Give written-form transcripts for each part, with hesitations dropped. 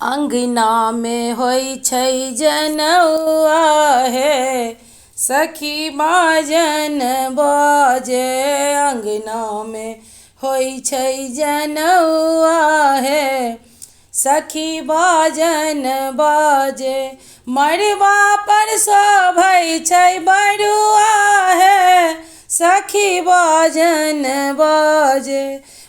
अंगना में होई छै जनौआ हे सखी बाजन बाजे। अंगना में होई छै जनौआ हे सखी बाजन बाजे। मड़बा पर शोभै छै बरुआ हे सखी बाजन बाजे।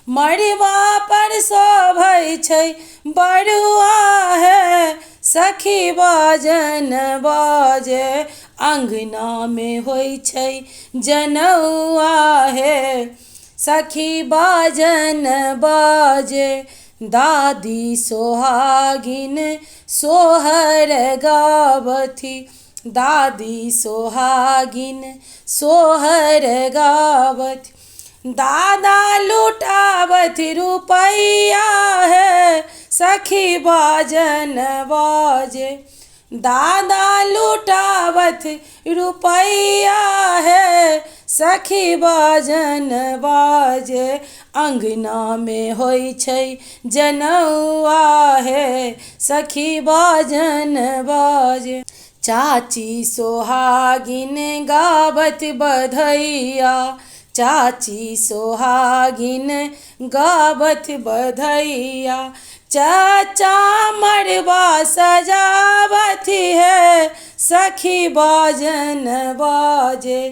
मड़बा पर शोभै छै बरुआ हे सखी बाजन बाजे। अंगना में होई छै जनौआ हे सखी बाजन बाजे। दादी सोहागिन सोहर गावथी, दादी सोहागिन सोहर गावथी। दादा लुटावत रुपैया है सखी बाजन बाजे। दादा लुटावत रुपैया है सखी बाजन बाजे। अंगना में होई छै जनौआ हे सखी बाजन बाजे। चाची सोहागिन गावत बधैया, चाची सोहागिन गावत बधैया। चाचा मड़बा सजावती है सखी बाजन बाजे।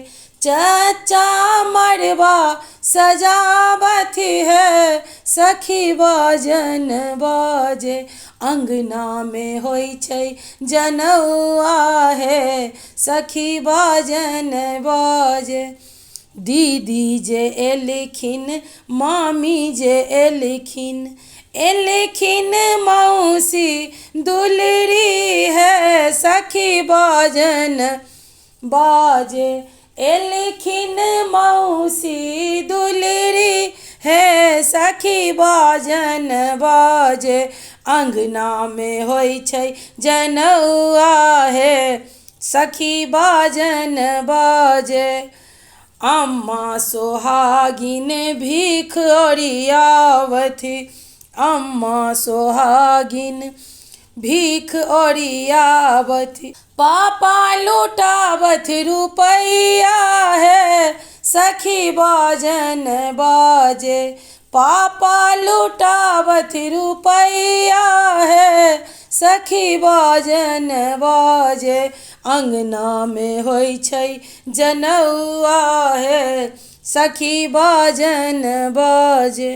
चाचा मड़बा सजावती है सखी बाजन बाजे। अंगना में होई छै जनौआ हे सखी बाजन बाजे। दीदी जे एलखिन मामी जे एलखिन, एलखिन मौसी दुलरी है सखी बाजन बाजे। एलखिन मौसी दुलरी है सखी बाजन बाजे। अंगना में होई छै जनौआ हे सखी बाजन बाजे। अम्मा सोहागिन भीख ओरियावथी, अम्मा सोहागिन भीख ओरियावथी। पापा लुटावत रुपैया है सखी बाजन बाजे। पापा लुटावत रुपैया है सखी बाजन बाजे। अंगना में होई छै जनौआ हे सखी बाजन बाजे।